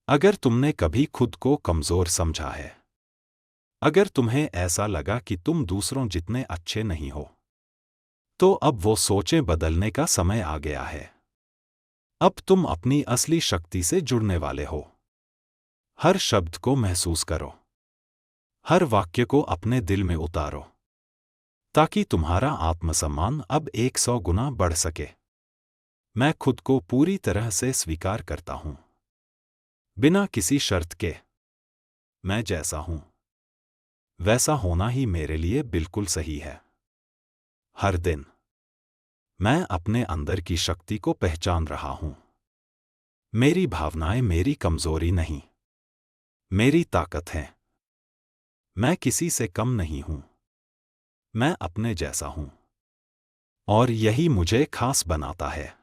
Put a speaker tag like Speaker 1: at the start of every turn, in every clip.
Speaker 1: अगर तुमने कभी खुद को कमजोर समझा है, अगर तुम्हें ऐसा लगा कि तुम दूसरों जितने अच्छे नहीं हो, तो अब वो सोचें बदलने का समय आ गया है। अब तुम अपनी असली शक्ति से जुड़ने वाले हो। हर शब्द को महसूस करो, हर वाक्य को अपने दिल में उतारो, ताकि तुम्हारा आत्मसम्मान अब 100 गुना बढ़ सके। मैं खुद को पूरी तरह से स्वीकार करता हूं, बिना किसी शर्त के। मैं जैसा हूं, वैसा होना ही मेरे लिए बिल्कुल सही है। हर दिन मैं अपने अंदर की शक्ति को पहचान रहा हूं। मेरी भावनाएं मेरी कमजोरी नहीं, मेरी ताकत हैं। मैं किसी से कम नहीं हूं, मैं अपने जैसा हूं, और यही मुझे खास बनाता है।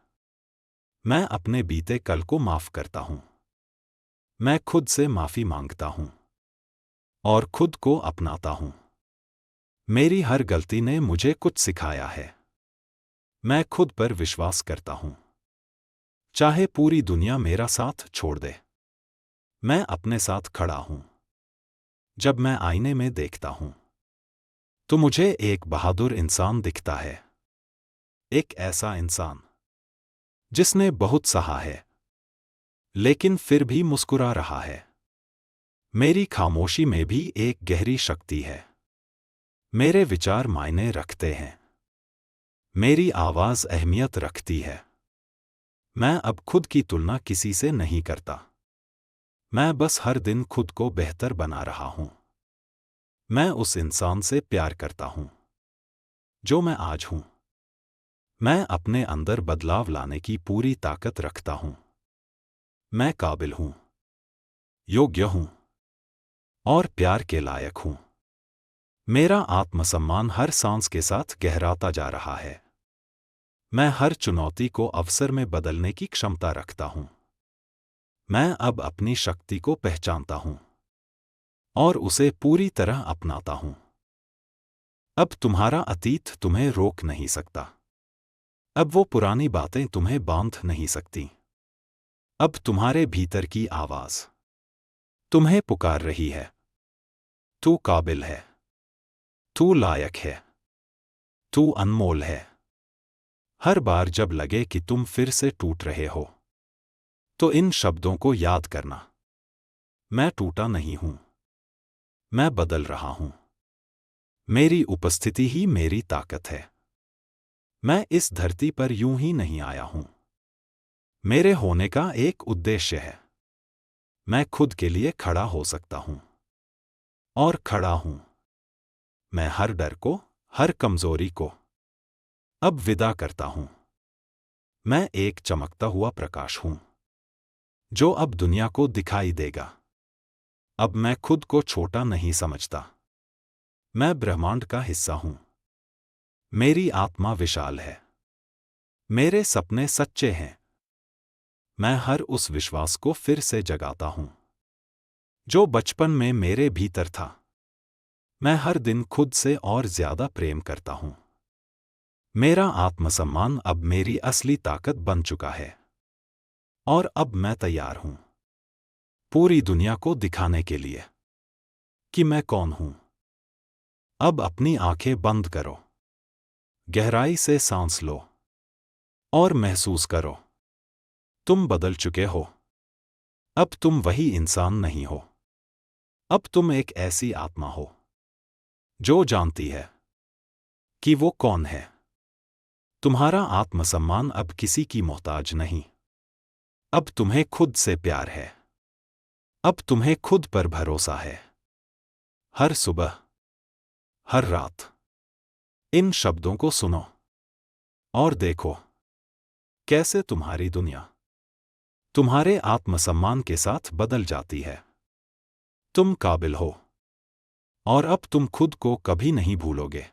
Speaker 1: मैं अपने बीते कल को माफ करता हूं। मैं खुद से माफी मांगता हूं और खुद को अपनाता हूं। मेरी हर गलती ने मुझे कुछ सिखाया है। मैं खुद पर विश्वास करता हूं, चाहे पूरी दुनिया मेरा साथ छोड़ दे। मैं अपने साथ खड़ा हूं। जब मैं आईने में देखता हूं, तो मुझे एक बहादुर इंसान दिखता है। एक ऐसा इंसान जिसने बहुत सहा है, लेकिन फिर भी मुस्कुरा रहा है। मेरी खामोशी में भी एक गहरी शक्ति है। मेरे विचार मायने रखते हैं, मेरी आवाज अहमियत रखती है। मैं अब खुद की तुलना किसी से नहीं करता। मैं बस हर दिन खुद को बेहतर बना रहा हूं। मैं उस इंसान से प्यार करता हूं जो मैं आज हूं। मैं अपने अंदर बदलाव लाने की पूरी ताकत रखता हूं। मैं काबिल हूं, योग्य हूं और प्यार के लायक हूं। मेरा आत्मसम्मान हर सांस के साथ गहराता जा रहा है। मैं हर चुनौती को अवसर में बदलने की क्षमता रखता हूं। मैं अब अपनी शक्ति को पहचानता हूं और उसे पूरी तरह अपनाता हूं। अब तुम्हारा अतीत तुम्हें रोक नहीं सकता। अब वो पुरानी बातें तुम्हें बांध नहीं सकती। अब तुम्हारे भीतर की आवाज तुम्हें पुकार रही है। तू काबिल है, तू लायक है, तू अनमोल है। हर बार जब लगे कि तुम फिर से टूट रहे हो, तो इन शब्दों को याद करना। मैं टूटा नहीं हूं, मैं बदल रहा हूं। मेरी उपस्थिति ही मेरी ताकत है। मैं इस धरती पर यूं ही नहीं आया हूं। मेरे होने का एक उद्देश्य है। मैं खुद के लिए खड़ा हो सकता हूं और खड़ा हूं। मैं हर डर को, हर कमजोरी को अब विदा करता हूं। मैं एक चमकता हुआ प्रकाश हूं जो अब दुनिया को दिखाई देगा। अब मैं खुद को छोटा नहीं समझता। मैं ब्रह्मांड का हिस्सा हूं। मेरी आत्मा विशाल है। मेरे सपने सच्चे हैं। मैं हर उस विश्वास को फिर से जगाता हूं जो बचपन में मेरे भीतर था। मैं हर दिन खुद से और ज्यादा प्रेम करता हूं। मेरा आत्मसम्मान अब मेरी असली ताकत बन चुका है और अब मैं तैयार हूं पूरी दुनिया को दिखाने के लिए कि मैं कौन हूं। अब अपनी आंखें बंद करो, गहराई से सांस लो और महसूस करो, तुम बदल चुके हो। अब तुम वही इंसान नहीं हो। अब तुम एक ऐसी आत्मा हो जो जानती है कि वो कौन है। तुम्हारा आत्मसम्मान अब किसी की मोहताज नहीं। अब तुम्हें खुद से प्यार है। अब तुम्हें खुद पर भरोसा है। हर सुबह, हर रात इन शब्दों को सुनो और देखो कैसे तुम्हारी दुनिया तुम्हारे आत्मसम्मान के साथ बदल जाती है। तुम काबिल हो और अब तुम खुद को कभी नहीं भूलोगे।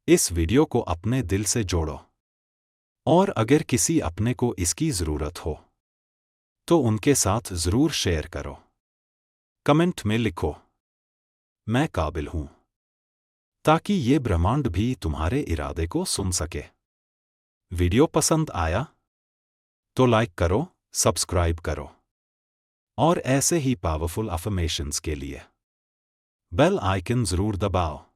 Speaker 1: इस वीडियो को अपने दिल से जोड़ो और अगर किसी अपने को इसकी जरूरत हो तो उनके साथ जरूर शेयर करो। कमेंट में लिखो, मैं काबिल हूं, ताकि ये ब्रह्मांड भी तुम्हारे इरादे को सुन सके। वीडियो पसंद आया तो लाइक करो, सब्सक्राइब करो और ऐसे ही पावरफुल अफर्मेशंस के लिए बेल आइकन जरूर दबाओ।